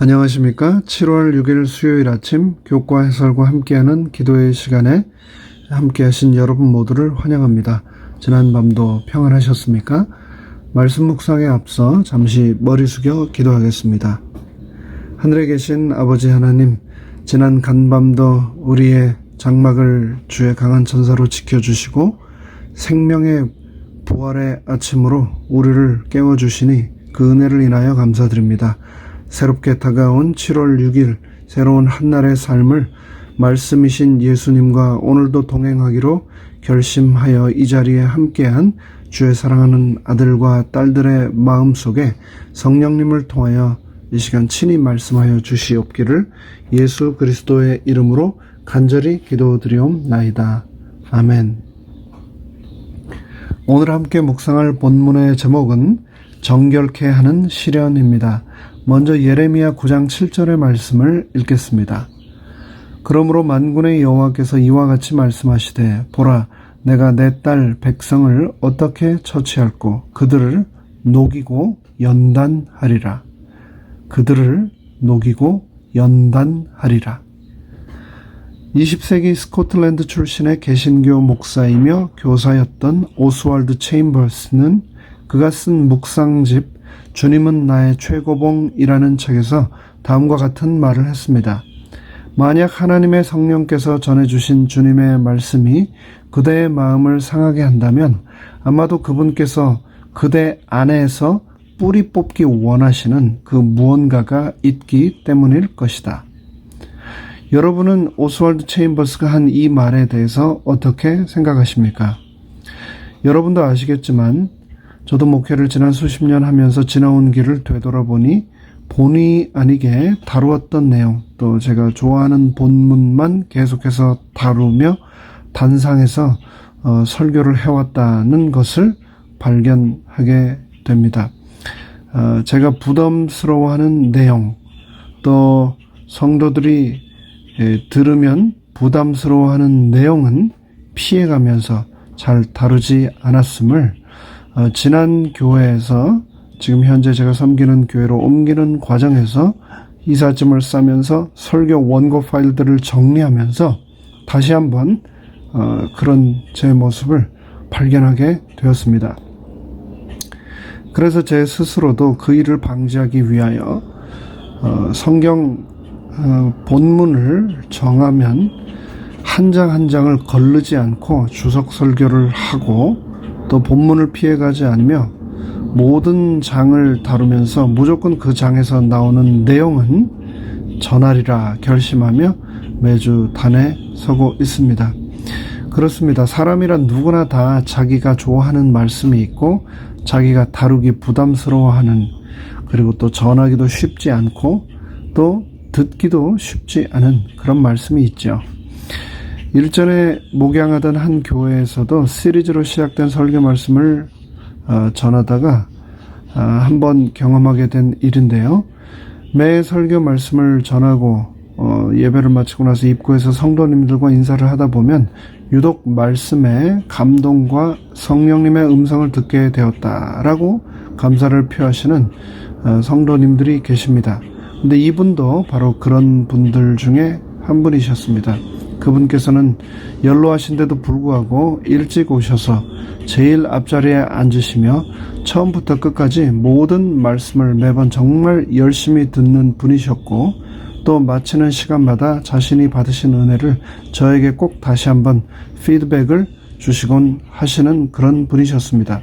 안녕하십니까? 7월 6일 수요일 아침 교과 해설과 함께하는 기도의 시간에 함께하신 여러분 모두를 환영합니다. 지난 밤도 평안하셨습니까? 말씀 묵상에 앞서 잠시 머리 숙여 기도하겠습니다. 하늘에 계신 아버지 하나님, 지난 간밤도 우리의 장막을 주의 강한 천사로 지켜주시고 생명의 부활의 아침으로 우리를 깨워주시니 그 은혜를 인하여 감사드립니다. 새롭게 다가온 7월 6일 새로운 한날의 삶을 말씀이신 예수님과 오늘도 동행하기로 결심하여 이 자리에 함께한 주의 사랑하는 아들과 딸들의 마음속에 성령님을 통하여 이 시간 친히 말씀하여 주시옵기를 예수 그리스도의 이름으로 간절히 기도드리옵나이다. 아멘. 오늘 함께 묵상할 본문의 제목은 정결케 하는 시련입니다. 먼저 예레미야 9장 7절의 말씀을 읽겠습니다. 그러므로 만군의 여호와께서 이와 같이 말씀하시되 보라, 내가 내 딸 백성을 어떻게 처치할꼬 그들을 녹이고 연단하리라. 그들을 녹이고 연단하리라. 20세기 스코틀랜드 출신의 개신교 목사이며 교사였던 오스왈드 체인버스는 그가 쓴 묵상집 주님은 나의 최고봉이라는 책에서 다음과 같은 말을 했습니다. 만약 하나님의 성령께서 전해주신 주님의 말씀이 그대의 마음을 상하게 한다면 아마도 그분께서 그대 안에서 뿌리 뽑기 원하시는 그 무언가가 있기 때문일 것이다. 여러분은 오스왈드 체인버스가 한 이 말에 대해서 어떻게 생각하십니까? 여러분도 아시겠지만 저도 목회를 지난 수십 년 하면서 지나온 길을 되돌아보니 본의 아니게 다루었던 내용, 또 제가 좋아하는 본문만 계속해서 다루며 단상에서 설교를 해왔다는 것을 발견하게 됩니다. 제가 부담스러워하는 내용, 또 성도들이 들으면 부담스러워하는 내용은 피해가면서 잘 다루지 않았음을 지난 교회에서 지금 현재 제가 섬기는 교회로 옮기는 과정에서 이삿짐을 싸면서 설교 원고 파일들을 정리하면서 다시 한번 그런 제 모습을 발견하게 되었습니다. 그래서 제 스스로도 그 일을 방지하기 위하여 성경 본문을 정하면 한 장 한 장을 거르지 않고 주석 설교를 하고 또 본문을 피해가지 않으며 모든 장을 다루면서 무조건 그 장에서 나오는 내용은 전하리라 결심하며 매주 단에 서고 있습니다. 그렇습니다. 사람이란 누구나 다 자기가 좋아하는 말씀이 있고 자기가 다루기 부담스러워하는, 그리고 또 전하기도 쉽지 않고 또 듣기도 쉽지 않은 그런 말씀이 있죠. 일전에 목양하던 한 교회에서도 시리즈로 시작된 설교 말씀을 전하다가 한번 경험하게 된 일인데요. 매 설교 말씀을 전하고 예배를 마치고 나서 입구에서 성도님들과 인사를 하다 보면 유독 말씀에 감동과 성령님의 음성을 듣게 되었다라고 감사를 표하시는 성도님들이 계십니다. 근데 이분도 바로 그런 분들 중에 한 분이셨습니다. 그분께서는 연로하신데도 불구하고 일찍 오셔서 제일 앞자리에 앉으시며 처음부터 끝까지 모든 말씀을 매번 정말 열심히 듣는 분이셨고, 또 마치는 시간마다 자신이 받으신 은혜를 저에게 꼭 다시 한번 피드백을 주시곤 하시는 그런 분이셨습니다.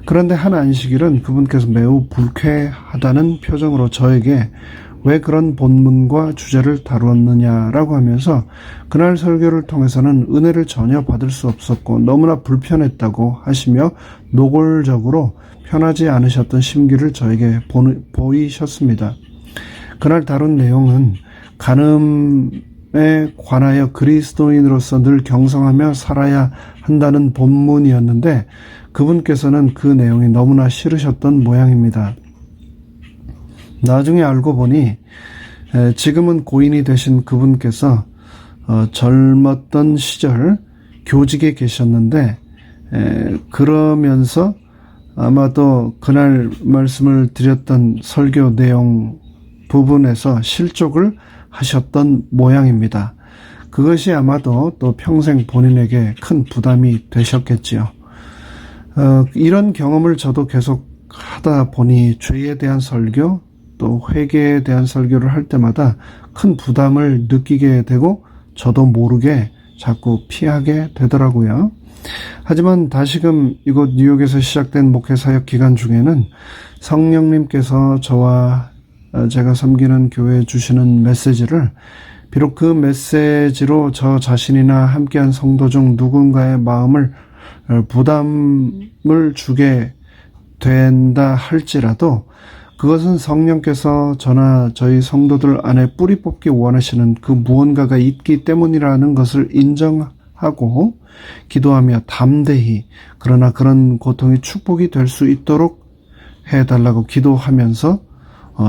그런데 한 안식일은 그분께서 매우 불쾌하다는 표정으로 저에게 왜 그런 본문과 주제를 다루었느냐라고 하면서 그날 설교를 통해서는 은혜를 전혀 받을 수 없었고 너무나 불편했다고 하시며 노골적으로 편하지 않으셨던 심기를 저에게 보이셨습니다. 그날 다룬 내용은 간음에 관하여 그리스도인으로서 늘 경성하며 살아야 한다는 본문이었는데 그분께서는 그 내용이 너무나 싫으셨던 모양입니다. 나중에 알고 보니 지금은 고인이 되신 그분께서 젊었던 시절 교직에 계셨는데 그러면서 아마도 그날 말씀을 드렸던 설교 내용 부분에서 실족을 하셨던 모양입니다. 그것이 아마도 또 평생 본인에게 큰 부담이 되셨겠지요. 이런 경험을 저도 계속 하다 보니 죄에 대한 설교, 또 회개에 대한 설교를 할 때마다 큰 부담을 느끼게 되고 저도 모르게 자꾸 피하게 되더라고요. 하지만 다시금 이곳 뉴욕에서 시작된 목회사역 기간 중에는 성령님께서 저와 제가 섬기는 교회에 주시는 메시지를 비록 그 메시지로 저 자신이나 함께한 성도 중 누군가의 마음을 부담을 주게 된다 할지라도 그것은 성령께서 저나 저희 성도들 안에 뿌리 뽑기 원하시는 그 무언가가 있기 때문이라는 것을 인정하고 기도하며 담대히 그러나 그런 고통이 축복이 될 수 있도록 해달라고 기도하면서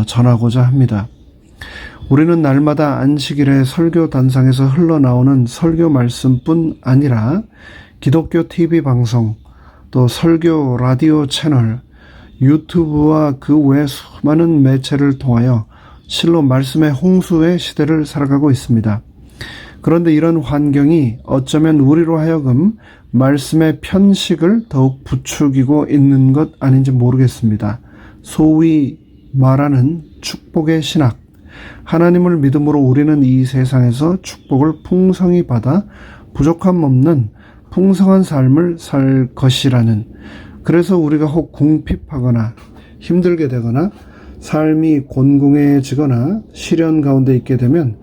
전하고자 합니다. 우리는 날마다 안식일에 설교 단상에서 흘러나오는 설교 말씀뿐 아니라 기독교 TV 방송, 또 설교 라디오 채널, 유튜브와 그 외 수많은 매체를 통하여 실로 말씀의 홍수의 시대를 살아가고 있습니다. 그런데 이런 환경이 어쩌면 우리로 하여금 말씀의 편식을 더욱 부추기고 있는 것 아닌지 모르겠습니다. 소위 말하는 축복의 신학. 하나님을 믿음으로 우리는 이 세상에서 축복을 풍성히 받아 부족함 없는 풍성한 삶을 살 것이라는, 그래서 우리가 혹 궁핍하거나 힘들게 되거나 삶이 곤궁해지거나 시련 가운데 있게 되면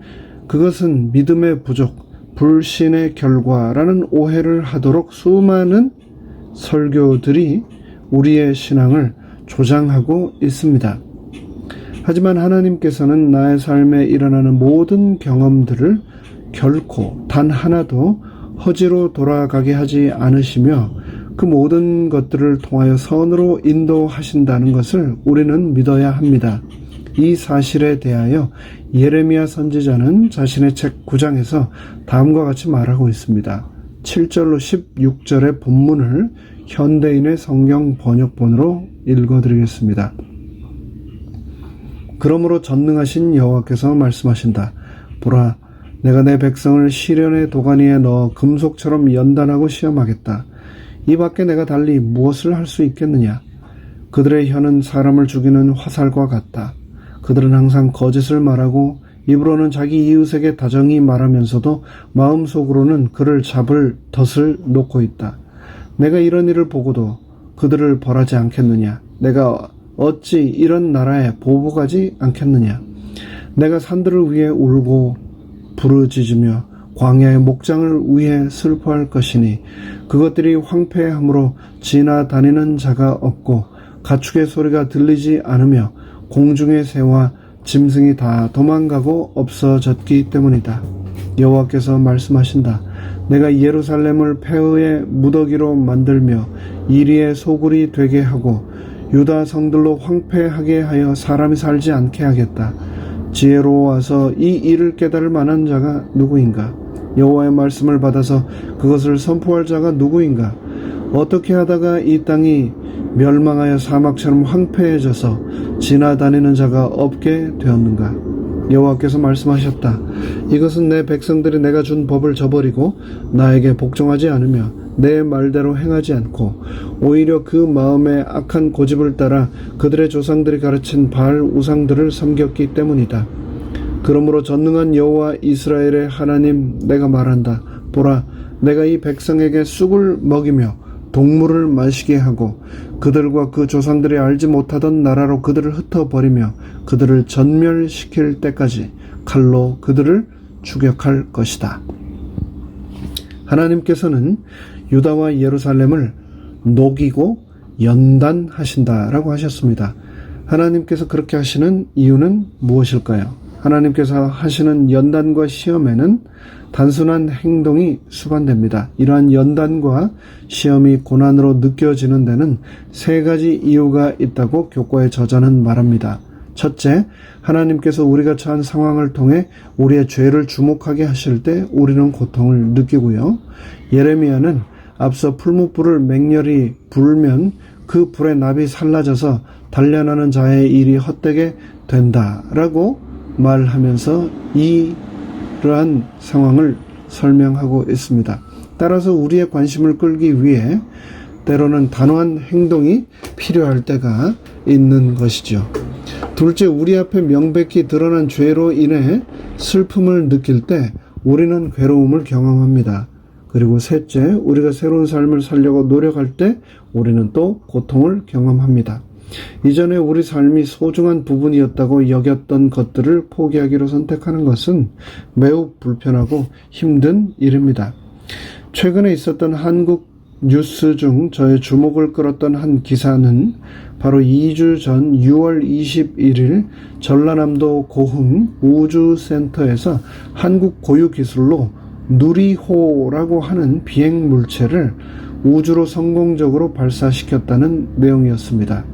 그것은 믿음의 부족, 불신의 결과라는 오해를 하도록 수많은 설교들이 우리의 신앙을 조장하고 있습니다. 하지만 하나님께서는 나의 삶에 일어나는 모든 경험들을 결코 단 하나도 허지로 돌아가게 하지 않으시며 그 모든 것들을 통하여 선으로 인도하신다는 것을 우리는 믿어야 합니다. 이 사실에 대하여 예레미야 선지자는 자신의 책 9장에서 다음과 같이 말하고 있습니다. 7절로 16절의 본문을 현대인의 성경 번역본으로 읽어드리겠습니다. 그러므로 전능하신 여호와께서 말씀하신다. 보라, 내가 내 백성을 시련의 도가니에 넣어 금속처럼 연단하고 시험하겠다. 이 밖에 내가 달리 무엇을 할 수 있겠느냐? 그들의 혀는 사람을 죽이는 화살과 같다. 그들은 항상 거짓을 말하고 입으로는 자기 이웃에게 다정히 말하면서도 마음속으로는 그를 잡을 덫을 놓고 있다. 내가 이런 일을 보고도 그들을 벌하지 않겠느냐? 내가 어찌 이런 나라에 보복하지 않겠느냐? 내가 산들을 위해 울고 부르짖으며 광야의 목장을 위해 슬퍼할 것이니 그것들이 황폐함으로 지나다니는 자가 없고 가축의 소리가 들리지 않으며 공중의 새와 짐승이 다 도망가고 없어졌기 때문이다. 여호와께서 말씀하신다. 내가 예루살렘을 폐허의 무더기로 만들며 이리의 소굴이 되게 하고 유다 성들로 황폐하게 하여 사람이 살지 않게 하겠다. 지혜로워서 이 일을 깨달을 만한 자가 누구인가? 여호와의 말씀을 받아서 그것을 선포할 자가 누구인가? 어떻게 하다가 이 땅이 멸망하여 사막처럼 황폐해져서 지나다니는 자가 없게 되었는가? 여호와께서 말씀하셨다. 이것은 내 백성들이 내가 준 법을 저버리고 나에게 복종하지 않으며 내 말대로 행하지 않고 오히려 그 마음의 악한 고집을 따라 그들의 조상들이 가르친 바알 우상들을 섬겼기 때문이다. 그러므로 전능한 여호와 이스라엘의 하나님 내가 말한다. 보라, 내가 이 백성에게 쑥을 먹이며 동물을 마시게 하고 그들과 그 조상들이 알지 못하던 나라로 그들을 흩어버리며 그들을 전멸시킬 때까지 칼로 그들을 추격할 것이다. 하나님께서는 유다와 예루살렘을 녹이고 연단하신다라고 하셨습니다. 하나님께서 그렇게 하시는 이유는 무엇일까요? 하나님께서 하시는 연단과 시험에는 단순한 행동이 수반됩니다. 이러한 연단과 시험이 고난으로 느껴지는 데는 세 가지 이유가 있다고 교과의 저자는 말합니다. 첫째, 하나님께서 우리가 처한 상황을 통해 우리의 죄를 주목하게 하실 때 우리는 고통을 느끼고요. 예레미야는 앞서 풀무불을 맹렬히 불면 그 불의 납이 살라져서 단련하는 자의 일이 헛되게 된다라고 말하면서 이러한 상황을 설명하고 있습니다. 따라서 우리의 관심을 끌기 위해 때로는 단호한 행동이 필요할 때가 있는 것이죠. 둘째, 우리 앞에 명백히 드러난 죄로 인해 슬픔을 느낄 때 우리는 괴로움을 경험합니다. 그리고 셋째, 우리가 새로운 삶을 살려고 노력할 때 우리는 또 고통을 경험합니다. 이전에 우리 삶이 소중한 부분이었다고 여겼던 것들을 포기하기로 선택하는 것은 매우 불편하고 힘든 일입니다. 최근에 있었던 한국 뉴스 중 저의 주목을 끌었던 한 기사는 바로 2주 전 6월 21일 전라남도 고흥 우주센터에서 한국 고유 기술로 누리호라고 하는 비행 물체를 우주로 성공적으로 발사시켰다는 내용이었습니다.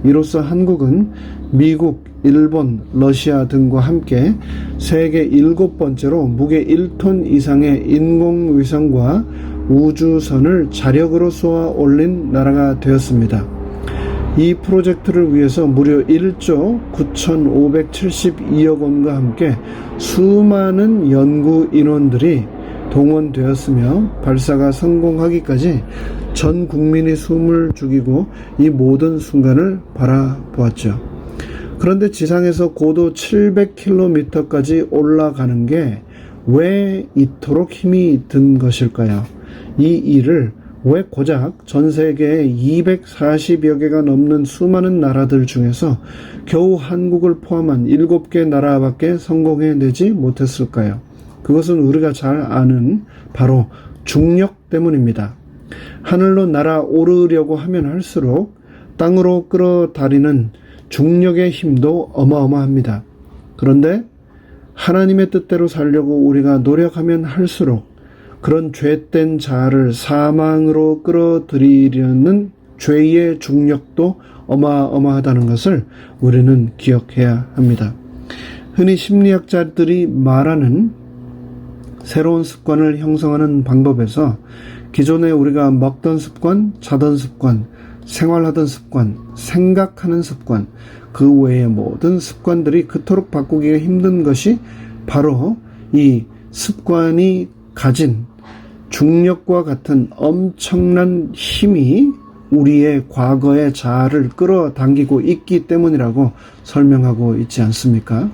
이로써 한국은 미국, 일본, 러시아 등과 함께 세계 7번째로 무게 1톤 이상의 인공위성과 우주선을 자력으로 쏘아 올린 나라가 되었습니다. 이 프로젝트를 위해서 무려 1조 9,572억 원과 함께 수많은 연구 인원들이 동원되었으며 발사가 성공하기까지 전 국민이 숨을 죽이고 이 모든 순간을 바라보았죠. 그런데 지상에서 고도 700km까지 올라가는 게 왜 이토록 힘이 든 것일까요? 이 일을 왜 고작 전 세계에 240여 개가 넘는 수많은 나라들 중에서 겨우 한국을 포함한 7개 나라밖에 성공해내지 못했을까요? 그것은 우리가 잘 아는 바로 중력 때문입니다. 하늘로 날아오르려고 하면 할수록 땅으로 끌어다리는 중력의 힘도 어마어마합니다. 그런데 하나님의 뜻대로 살려고 우리가 노력하면 할수록 그런 죄된 자를 사망으로 끌어들이려는 죄의 중력도 어마어마하다는 것을 우리는 기억해야 합니다. 흔히 심리학자들이 말하는 새로운 습관을 형성하는 방법에서 기존에 우리가 먹던 습관, 자던 습관, 생활하던 습관, 생각하는 습관, 그 외의 모든 습관들이 그토록 바꾸기가 힘든 것이 바로 이 습관이 가진 중력과 같은 엄청난 힘이 우리의 과거의 자아를 끌어당기고 있기 때문이라고 설명하고 있지 않습니까?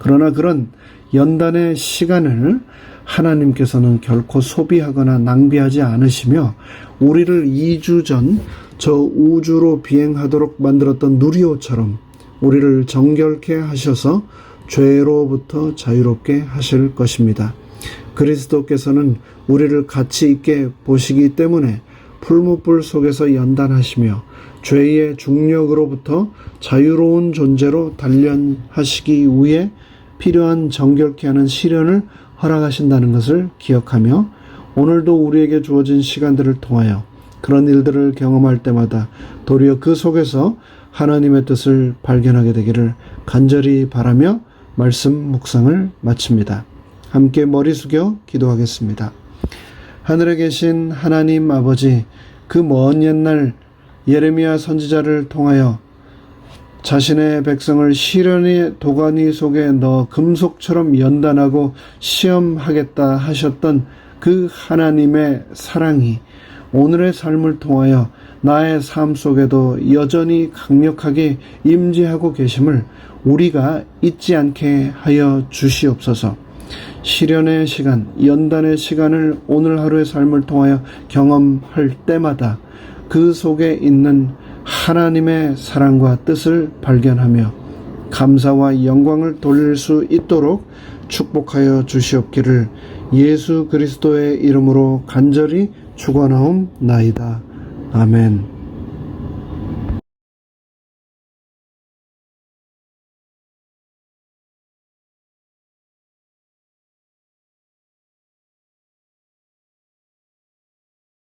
그러나 그런 연단의 시간을 하나님께서는 결코 소비하거나 낭비하지 않으시며 우리를 2주 전 저 우주로 비행하도록 만들었던 누리호처럼 우리를 정결케 하셔서 죄로부터 자유롭게 하실 것입니다. 그리스도께서는 우리를 가치 있게 보시기 때문에 풀무불 속에서 연단하시며 죄의 중력으로부터 자유로운 존재로 단련하시기 위해 필요한 정결케 하는 시련을 허락하신다는 것을 기억하며 오늘도 우리에게 주어진 시간들을 통하여 그런 일들을 경험할 때마다 도리어 그 속에서 하나님의 뜻을 발견하게 되기를 간절히 바라며 말씀 묵상을 마칩니다. 함께 머리 숙여 기도하겠습니다. 하늘에 계신 하나님 아버지, 그 먼 옛날 예레미야 선지자를 통하여 자신의 백성을 시련의 도가니 속에 넣어 금속처럼 연단하고 시험하겠다 하셨던 그 하나님의 사랑이 오늘의 삶을 통하여 나의 삶 속에도 여전히 강력하게 임재하고 계심을 우리가 잊지 않게 하여 주시옵소서. 시련의 시간, 연단의 시간을 오늘 하루의 삶을 통하여 경험할 때마다 그 속에 있는 하나님의 사랑과 뜻을 발견하며 감사와 영광을 돌릴 수 있도록 축복하여 주시옵기를 예수 그리스도의 이름으로 간절히 축원하옵나이다. 아멘.